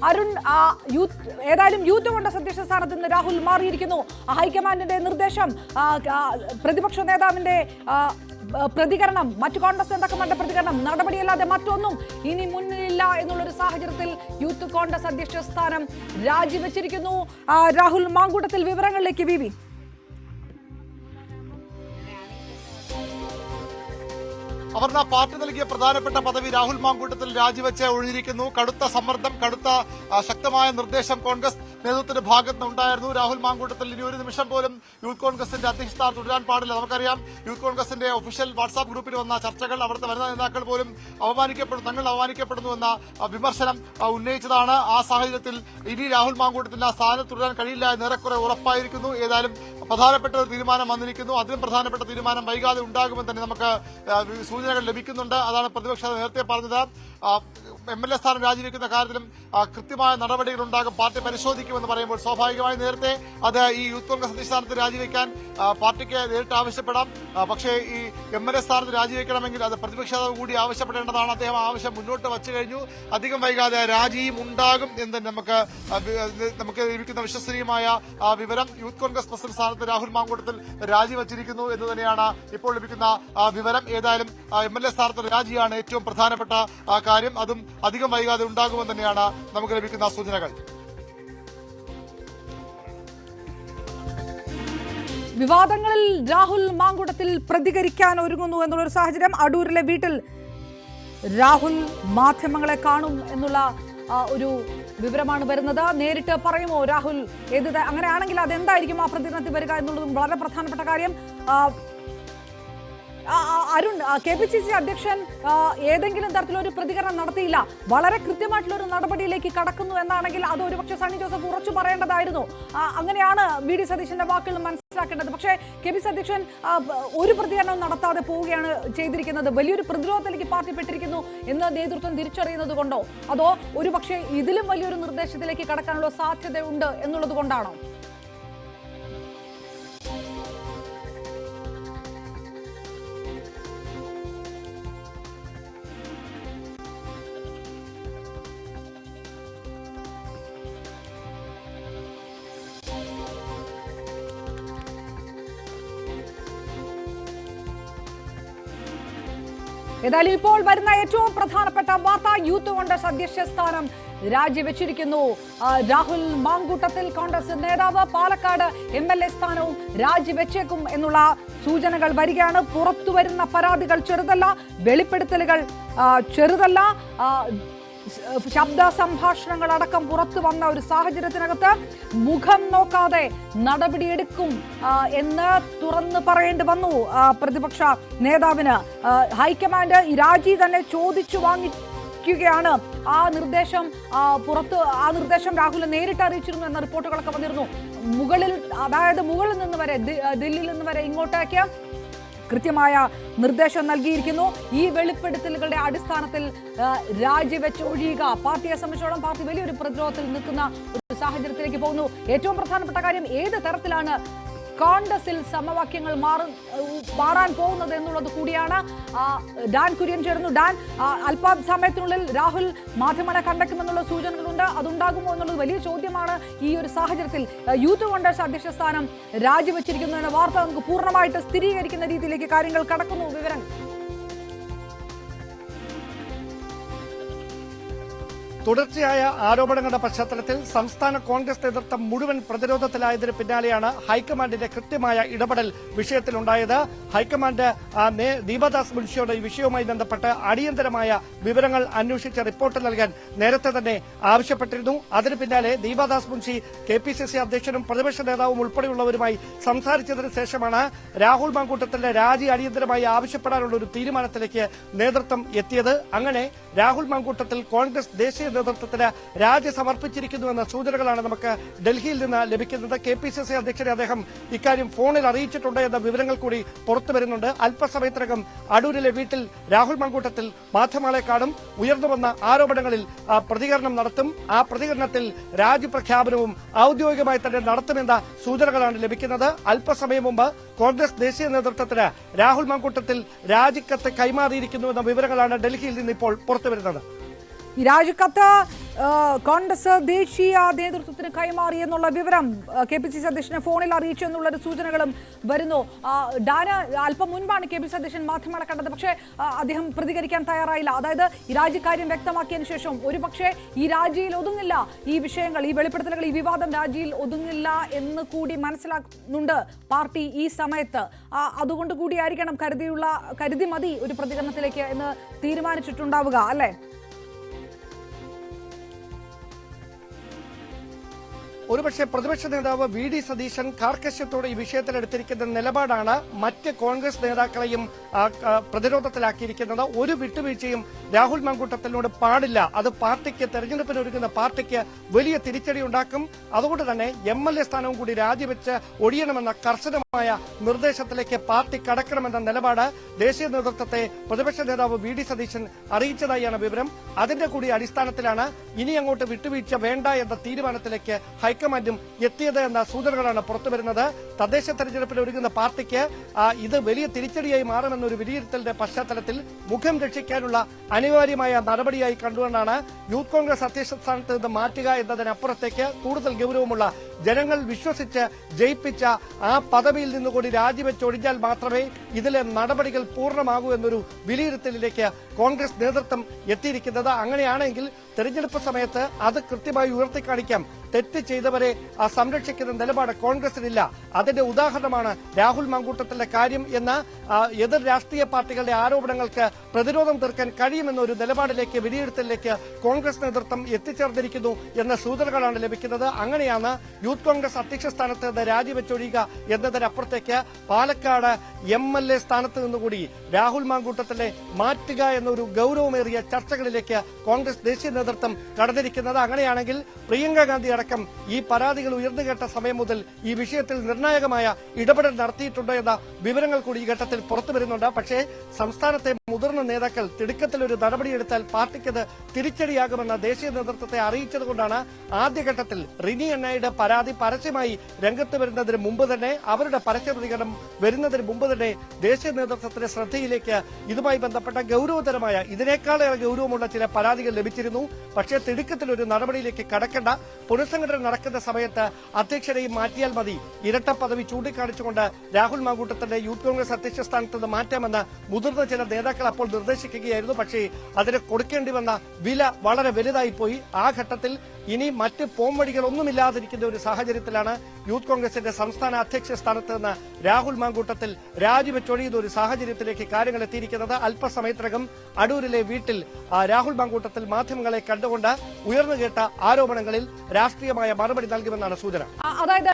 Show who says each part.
Speaker 1: അരുൺ, ഏതായാലും യൂത്ത് കോൺഗ്രസ് അധ്യക്ഷ സ്ഥാനത്ത് നിന്ന് രാഹുൽ മാറിയിരിക്കുന്നു. ഹൈക്കമാൻഡിന്റെ നിർദ്ദേശം, പ്രതിപക്ഷ നേതാവിന്റെ പ്രതികരണം, മറ്റു കോൺഗ്രസ് നേതാക്കന്മാരുടെ പ്രതികരണം, നടപടിയല്ലാതെ മറ്റൊന്നും ഇനി മുന്നിലില്ല എന്നുള്ളൊരു സാഹചര്യത്തിൽ യൂത്ത് കോൺഗ്രസ് അധ്യക്ഷ സ്ഥാനം രാജിവെച്ചിരിക്കുന്നു രാഹുൽ മാങ്കൂട്ടത്തിൽ. വിവരങ്ങളിലേക്ക് വിവി.
Speaker 2: അപർണ, പാർട്ടി നൽകിയ പ്രധാനപ്പെട്ട പദവി രാഹുൽ മാങ്കൂട്ടത്തിൽ രാജിവെച്ച് ഒഴിഞ്ഞിരിക്കുന്നു. കടുത്ത സമ്മർദ്ദം, കടുത്ത ശക്തമായ നിർദ്ദേശം കോൺഗ്രസ് നേതൃത്വത്തിന്റെ ഭാഗത്ത് ഉണ്ടായിരുന്നു. രാഹുൽ മാങ്കൂട്ടത്തിൽ ഇനി ഒരു നിമിഷം പോലും യൂത്ത് കോൺഗ്രസിന്റെ അധ്യക്ഷ സ്ഥാനം തുടരാൻ പാടില്ല. നമുക്കറിയാം, യൂത്ത് കോൺഗ്രസിന്റെ ഒഫീഷ്യൽ വാട്സാപ്പ് ഗ്രൂപ്പിൽ വന്ന ചർച്ചകൾ, അവിടുത്തെ വനിതാ നേതാക്കൾ പോലും തങ്ങൾ അവമാനിക്കപ്പെടുന്നുവെന്ന വിമർശനം ഉന്നയിച്ചതാണ്. ആ സാഹചര്യത്തിൽ ഇനി രാഹുൽ മാങ്കൂട്ടത്തിന് ആ സ്ഥാനത്ത് തുടരാൻ കഴിയില്ല എന്ന് ഏറെക്കുറെ ഉറപ്പായിരിക്കുന്നു. ഏതായാലും പ്രധാനപ്പെട്ട ഒരു തീരുമാനം വന്നിരിക്കുന്നു. അതിലും പ്രധാനപ്പെട്ട തീരുമാനം വൈകാതെ ഉണ്ടാകുമെന്ന് തന്നെ നമുക്ക് സൂചനകൾ ലഭിക്കുന്നുണ്ട്. അതാണ് പ്രതിപക്ഷ നേരത്തെ പറഞ്ഞത്. MLA സ്ഥാനം രാജിവെക്കുന്ന കാര്യത്തിലും കൃത്യമായ നടപടികൾ ഉണ്ടാകും, പാർട്ടി പരിശോധിക്കുമെന്ന് പറയുമ്പോൾ സ്വാഭാവികമായി നേരത്തെ അത് ഈ യൂത്ത് കോൺഗ്രസ് അധ്യക്ഷ സ്ഥാനത്ത് രാജിവെക്കാൻ പാർട്ടിക്ക് നേരിട്ട് ആവശ്യപ്പെടാം. പക്ഷേ ഈ MLA സ്ഥാനത്ത് രാജിവെക്കണമെങ്കിൽ അത് പ്രതിപക്ഷ നേതാവ് കൂടി ആവശ്യപ്പെടേണ്ടതാണ്. അദ്ദേഹം ആവശ്യം മുന്നോട്ട് വച്ചു കഴിഞ്ഞു. അധികം വൈകാതെ രാജിയും ഉണ്ടാകും എന്ന് നമുക്ക് ലഭിക്കുന്ന വിശ്വസനീയമായ വിവരം. യൂത്ത് കോൺഗ്രസ് പ്രസിഡന്റ് സ്ഥാനത്ത് രാഹുൽ മാങ്കൂട്ടത്തിൽ രാജിവെച്ചിരിക്കുന്നു എന്ന് തന്നെയാണ് ഇപ്പോൾ ലഭിക്കുന്ന വിവരം. ഏതായാലും MLA സ്ഥാനത്ത് രാജിയാണ് ഏറ്റവും പ്രധാനപ്പെട്ട കാര്യം. അതും അധികം വൈകാതെ ഉണ്ടാകുമെന്ന് തന്നെയാണ് നമുക്ക് ലഭിക്കുന്ന സൂചനകൾ.
Speaker 1: വിവാദങ്ങളിൽ രാഹുൽ മാങ്കൂട്ടത്തിൽ പ്രതികരിക്കാൻ ഒരുങ്ങുന്നു എന്നുള്ളൊരു സാഹചര്യം. അടൂരിലെ വീട്ടിൽ രാഹുൽ മാധ്യമങ്ങളെ കാണും എന്നുള്ള ഒരു വിവരമാണ് വരുന്നത്. നേരിട്ട് പറയുമോ രാഹുൽ? അങ്ങനെയാണെങ്കിൽ അതെന്തായിരിക്കും ആ പ്രതികരണത്തിൽ വരിക എന്നുള്ളതും വളരെ പ്രധാനപ്പെട്ട കാര്യം. അരുൺ, KPCC അധ്യക്ഷൻ ഏതെങ്കിലും തരത്തിലൊരു പ്രതികരണം നടത്തിയില്ല, വളരെ കൃത്യമായിട്ടുള്ള ഒരു നടപടിയിലേക്ക് കടക്കുന്നു എന്നാണെങ്കിൽ അത് ഒരുപക്ഷെ സണ്ണി ജോസഫ് ഉറച്ചു പറയേണ്ടതായിരുന്നു. അങ്ങനെയാണ് VD സതീശന്റെ വാക്കുകൾ മനസ്സിലാക്കേണ്ടത്. പക്ഷേ KPCC അധ്യക്ഷൻ ഒരു പ്രതികരണം നടത്താതെ പോവുകയാണ് ചെയ്തിരിക്കുന്നത്. വലിയൊരു പ്രതിരോധത്തിലേക്ക് പാർട്ടി പെട്ടിരിക്കുന്നു എന്ന് നേതൃത്വം തിരിച്ചറിയുന്നത് കൊണ്ടോ, അതോ ഒരുപക്ഷെ ഇതിലും വലിയൊരു നിർദ്ദേശത്തിലേക്ക് കടക്കാനുള്ള സാധ്യതയുണ്ട് എന്നുള്ളത് കൊണ്ടാണോ? ഏതായാലും ഇപ്പോൾ വരുന്ന ഏറ്റവും പ്രധാനപ്പെട്ട വാർത്ത, യൂത്ത് കോൺഗ്രസ് അധ്യക്ഷ സ്ഥാനം രാജിവെച്ചിരിക്കുന്നു രാഹുൽ മാങ്കൂട്ടത്തിൽ. കോൺഗ്രസ് നേതാവ് പാലക്കാട് MLA സ്ഥാനവും രാജിവെച്ചേക്കും എന്നുള്ള സൂചനകൾ വരികയാണ്. പുറത്തുവരുന്ന പരാതികൾ ചെറുതല്ല, വെളിപ്പെടുത്തലുകൾ ചെറുതല്ല. ശബ്ദ സംഭാഷണങ്ങൾ അടക്കം പുറത്തു വന്ന ഒരു സാഹചര്യത്തിനകത്ത് മുഖം നോക്കാതെ നടപടിയെടുക്കും എന്ന് തുറന്നു പറയേണ്ടി വന്നു പ്രതിപക്ഷ നേതാവിന്. ഹൈക്കമാൻഡ് രാജി തന്നെ ചോദിച്ചു വാങ്ങിക്കുകയാണ്. ആ നിർദ്ദേശം രാഹുൽ നേരിട്ട് അറിയിച്ചിരുന്നു എന്ന റിപ്പോർട്ടുകളൊക്കെ വന്നിരുന്നു. മുകളിൽ നിന്ന് വരെ, ദില്ലിയിൽ നിന്ന് വരെ ഇങ്ങോട്ടേക്ക് കൃത്യമായ നിർദ്ദേശം നൽകിയിരിക്കുന്നു. ഈ വെളിപ്പെടുത്തലുകളുടെ അടിസ്ഥാനത്തിൽ രാജിവെച്ച് ഒഴിയുക. പാർട്ടിയെ സംബന്ധിച്ചോളം പാർട്ടി വലിയൊരു പ്രതിരോധത്തിൽ നിൽക്കുന്ന ഒരു സാഹചര്യത്തിലേക്ക് പോകുന്നു. ഏറ്റവും പ്രധാനപ്പെട്ട കാര്യം, ഏത് തരത്തിലാണ് കോൺഗ്രസിൽ സമവാക്യങ്ങൾ മാറാൻ പോകുന്നത് എന്നുള്ളത് കൂടിയാണ്. ഡാൻ കുര്യൻ ചേർന്നു. ഡാൻ, അല്പസമയത്തിനുള്ളിൽ രാഹുൽ മാധ്യമങ്ങളെ കണ്ടെത്തുമെന്നുള്ള സൂചനകളുണ്ട്. അതുണ്ടാകുമോ എന്നുള്ളത് വലിയ ചോദ്യമാണ്. ഈ ഒരു സാഹചര്യത്തിൽ യൂത്ത് കോൺഗ്രസ് അധ്യക്ഷ സ്ഥാനം രാജിവെച്ചിരിക്കുന്നു എന്ന വാർത്ത നമുക്ക് പൂർണ്ണമായിട്ട് സ്ഥിരീകരിക്കുന്ന രീതിയിലേക്ക് കാര്യങ്ങൾ കടക്കുന്നു. വിവരങ്ങൾ
Speaker 3: തുടർച്ചയായ ആരോപണങ്ങളുടെ പശ്ചാത്തലത്തിൽ സംസ്ഥാന കോൺഗ്രസ് നേതൃത്വം മുഴുവൻ പ്രതിരോധത്തിലായതിന് പിന്നാലെയാണ് ഹൈക്കമാൻഡിന്റെ കൃത്യമായ ഇടപെടൽ വിഷയത്തിലുണ്ടായത്. ഹൈക്കമാൻഡ് ദീപദാസ് മുൻഷിയോട് ഈ വിഷയവുമായി ബന്ധപ്പെട്ട് അടിയന്തരമായ വിവരങ്ങൾ അന്വേഷിച്ച് റിപ്പോർട്ട് നൽകാൻ നേരത്തെ തന്നെ ആവശ്യപ്പെട്ടിരുന്നു. അതിന് പിന്നാലെ ദീപദാസ് മുൻഷി KPCC അധ്യക്ഷനും പ്രതിപക്ഷ നേതാവും ഉൾപ്പെടെയുള്ളവരുമായി സംസാരിച്ചതിന് ശേഷമാണ് രാഹുൽ മാങ്കൂട്ടത്തിന്റെ രാജി അടിയന്തരമായി ആവശ്യപ്പെടാനുള്ള ഒരു തീരുമാനത്തിലേക്ക് നേതൃത്വം എത്തിയത്. അങ്ങനെ രാഹുൽ മാങ്കൂട്ടത്തിൽ കോൺഗ്രസ് ദേശീയ നേതൃത്വത്തിന് രാജി സമർപ്പിച്ചിരിക്കുന്നുവെന്ന സൂചനകളാണ് നമുക്ക് ഡൽഹിയിൽ നിന്ന് ലഭിക്കുന്നത്. KPCC അധ്യക്ഷനെ അദ്ദേഹം ഇക്കാര്യം ഫോണിൽ അറിയിച്ചിട്ടുണ്ട് എന്ന വിവരങ്ങൾ കൂടി പുറത്തുവരുന്നുണ്ട്. അല്പസമയത്തിനകം അടൂരിലെ വീട്ടിൽ രാഹുൽ മാങ്കൂട്ടത്തിൽ മാധ്യമങ്ങളെ കാണും. ഉയർന്നുവന്ന ആരോപണങ്ങളിൽ പ്രതികരണം നടത്തും. ആ പ്രതികരണത്തിൽ രാജിപ്രഖ്യാപനവും ഔദ്യോഗികമായി തന്നെ നടത്തുമെന്ന സൂചനകളാണ് ലഭിക്കുന്നത്. അല്പസമയം മുമ്പ് കോൺഗ്രസ് ദേശീയ നേതൃത്വത്തിന് രാഹുൽ മാങ്കൂട്ടത്തിൽ രാജിക്കത്ത് കൈമാറിയിരിക്കുന്നുവെന്ന വിവരങ്ങളാണ് ഡൽഹിയിൽ നിന്ന് ഇപ്പോൾ പുറത്തുവരുന്നത്.
Speaker 1: ഈ രാജിക്കത്ത് കോൺഗ്രസ് ദേശീയ നേതൃത്വത്തിന് കൈമാറി എന്നുള്ള വിവരം KPCC അധ്യക്ഷനെ ഫോണിൽ അറിയിച്ചു എന്നുള്ളൊരു സൂചനകളും വരുന്നു. ഡാന അല്പം മുൻപാണ് KPCC അധ്യക്ഷൻ മാധ്യമങ്ങളെ കണ്ടത്. പക്ഷേ അദ്ദേഹം പ്രതികരിക്കാൻ തയ്യാറായില്ല. അതായത് ഈ രാജിക്കാര്യം വ്യക്തമാക്കിയതിനു ശേഷം ഒരുപക്ഷെ ഈ രാജിയിൽ ഒതുങ്ങില്ല ഈ വിഷയങ്ങൾ, ഈ വെളിപ്പെടുത്തലുകൾ, ഈ വിവാദം രാജിയിൽ ഒതുങ്ങില്ല എന്ന് കൂടി മനസ്സിലാക്കുന്നുണ്ട് പാർട്ടി ഈ സമയത്ത്. അതുകൊണ്ട് കൂടിയായിരിക്കണം കരുതി മതി ഒരു പ്രതികരണത്തിലേക്ക് എന്ന് തീരുമാനിച്ചിട്ടുണ്ടാവുക, അല്ലേ?
Speaker 3: ഒരുപക്ഷെ പ്രതിപക്ഷ നേതാവ് VD സതീശൻ കാർക്കശ്യത്തോടെ ഈ വിഷയത്തിൽ എടുത്തിരിക്കുന്ന നിലപാടാണ് മറ്റ് കോൺഗ്രസ് നേതാക്കളെയും പ്രതിരോധത്തിലാക്കിയിരിക്കുന്നത്. ഒരു വിട്ടുവീഴ്ചയും രാഹുൽ മാങ്കൂട്ടത്തിനോട് പാടില്ല. അത് പാർട്ടിക്ക് തെരഞ്ഞെടുപ്പിനൊരുങ്ങുന്ന പാർട്ടിക്ക് വലിയ തിരിച്ചടി ഉണ്ടാക്കും. അതുകൊണ്ട് തന്നെ MLA സ്ഥാനവും കൂടി രാജിവെച്ച് ഒഴിയണമെന്ന കർശനമായ നിർദ്ദേശത്തിലേക്ക് പാർട്ടി കടക്കണമെന്ന നിലപാട് ദേശീയ നേതൃത്വത്തെ പ്രതിപക്ഷ നേതാവ് VD സതീശൻ അറിയിച്ചതായാണ് വിവരം. അതിന്റെ കൂടി അടിസ്ഥാനത്തിലാണ് ഇനി അങ്ങോട്ട് വിട്ടുവീഴ്ച വേണ്ട എന്ന തീരുമാനത്തിലേക്ക് ഹൈക്കമാൻഡും എത്തിയത് എന്ന സൂചനകളാണ് പുറത്തുവരുന്നത്. തദ്ദേശ തെരഞ്ഞെടുപ്പിൽ ഒരുങ്ങുന്ന പാർട്ടിക്ക് ഇത് വലിയ തിരിച്ചടിയായി മാറുമെന്നൊരു വിലയിരുത്തലിന്റെ പശ്ചാത്തലത്തിൽ മുഖം രക്ഷിക്കാനുള്ള അനിവാര്യമായ നടപടിയായി കണ്ടുകൊണ്ടാണ് യൂത്ത് കോൺഗ്രസ് അധ്യക്ഷ സ്ഥാനത്ത് നിന്ന് മാറ്റുക എന്നതിനപ്പുറത്തേക്ക് കൂടുതൽ ഗൌരവമുള്ള ജനങ്ങൾ വിശ്വസിച്ച് ജയിപ്പിച്ച ആ പദവിയിൽ നിന്നുകൂടി രാജിവെച്ചൊഴിഞ്ഞാൽ മാത്രമേ ഇതിലെ നടപടികൾ പൂർണ്ണമാകൂ എന്നൊരു വിലയിരുത്തലിലേക്ക് കോൺഗ്രസ് നേതൃത്വം എത്തിയിരിക്കുന്നത്. അങ്ങനെയാണെങ്കിൽ തെരഞ്ഞെടുപ്പ് സമയത്ത് അത് കൃത്യമായി ഉയർത്തിക്കാണിക്കാം. തെറ്റ് ചെയ്തവരെ സംരക്ഷിക്കുന്ന നിലപാട് കോൺഗ്രസിനില്ല. അതിന്റെ ഉദാഹരണമാണ് രാഹുൽ മാങ്കൂട്ടത്തിന്റെ കാര്യം എന്ന എതിർ രാഷ്ട്രീയ പാർട്ടികളുടെ ആരോപണങ്ങൾക്ക് പ്രതിരോധം തീർക്കാൻ കഴിയുമെന്നൊരു നിലപാടിലേക്ക്, വിലയിരുത്തലിലേക്ക് കോൺഗ്രസ് നേതൃത്വം എത്തിച്ചേർന്നിരിക്കുന്നു എന്ന സൂചനകളാണ് ലഭിക്കുന്നത്. അങ്ങനെയാണ് യൂത്ത് കോൺഗ്രസ് അധ്യക്ഷ സ്ഥാനത്ത് നിന്ന് രാജിവെച്ചൊഴിയുക എന്നതിനപ്പുറത്തേക്ക് പാലക്കാട് MLA സ്ഥാനത്ത് നിന്നുകൂടി രാഹുൽ മാങ്കൂട്ടത്തിനെ മാറ്റുക എന്നൊരു ഗൌരവമേറിയ ചർച്ചകളിലേക്ക് കോൺഗ്രസ് ദേശീയ നേതൃത്വം കടന്നിരിക്കുന്നത്. അങ്ങനെയാണെങ്കിൽ പ്രിയങ്ക ഗാന്ധി അടക്കം ഈ പരാതികൾ ഉയർന്നുകേട്ട സമയം മുതൽ ഈ വിഷയത്തിൽ നിർണായകമായ ഇടപെടൽ നടത്തിയിട്ടുണ്ട് എന്ന വിവരങ്ങൾ കൂടി ഈ ഘട്ടത്തിൽ പുറത്തുവരുന്നുണ്ട്. പക്ഷേ സംസ്ഥാനത്തെ മുതിർന്ന നേതാക്കൾ തിടുക്കത്തിലൊരു നടപടിയെടുത്താൽ പാർട്ടിക്കത് തിരിച്ചടിയാകുമെന്ന ദേശീയ നേതൃത്വത്തെ അറിയിച്ചതുകൊണ്ടാണ് ആദ്യഘട്ടത്തിൽ റിനി അണ്ണയുടെ പരാതി പരസ്യമായി രംഗത്ത് വരുന്നതിന് മുമ്പ് തന്നെ, അവരുടെ പരസ്യ പ്രതികരണം വരുന്നതിന് മുമ്പ് തന്നെ ദേശീയ നേതൃത്വത്തിന്റെ ശ്രദ്ധയിലേക്ക് ഇതുമായി ബന്ധപ്പെട്ട ഗൌരവതരമായ, ഇതിനേക്കാളേറെ ഗൌരവമുള്ള ചില പരാതികൾ ലഭിച്ചിരുന്നു. പക്ഷേ തിടുക്കത്തിലൊരു നടപടിയിലേക്ക് കടക്കേണ്ട, പുനഃസംഘടന നടക്കുന്ന സമയത്ത് അധ്യക്ഷരെയും മാറ്റിയാൽ മതി, ഇരട്ട പദവി ചൂണ്ടിക്കാണിച്ചുകൊണ്ട് രാഹുൽ മാങ്കൂട്ടത്തിന്റെ യൂത്ത് കോൺഗ്രസ് അധ്യക്ഷ സ്ഥാനത്ത് നിന്ന് മാറ്റാമെന്ന് മുതിർന്ന ചില നേതാക്കൾ അപ്പോൾ നിർദ്ദേശിക്കുകയായിരുന്നു. പക്ഷേ അതിന് കൊടുക്കേണ്ടി വന്ന വില വളരെ വലുതായി പോയി. ആ ഘട്ടത്തിൽ ഇനി മറ്റ് പോംവഴികളൊന്നുമില്ലാതിരിക്കുന്ന ഒരു സാഹചര്യത്തിലാണ് യൂത്ത് കോൺഗ്രസിന്റെ സംസ്ഥാന അധ്യക്ഷ സ്ഥാനത്ത് നിന്ന് രാഹുൽ മാങ്കൂട്ടത്തിൽ രാജിവെച്ചൊഴിയുന്ന ഒരു സാഹചര്യത്തിലേക്ക് കാര്യങ്ങൾ എത്തിയിരിക്കുന്നത്. അല്പസമയത്തിനകം അടൂരിലെ വീട്ടിൽ രാഹുൽ മാങ്കൂട്ടത്തിൽ മാധ്യമങ്ങളെ കണ്ടുകൊണ്ട് ഉയർന്നുകേട്ട ആരോപണങ്ങളിൽ രാഷ്ട്രീയമായ മറുപടി നൽകുമെന്നാണ് സൂചന.
Speaker 1: അതായത്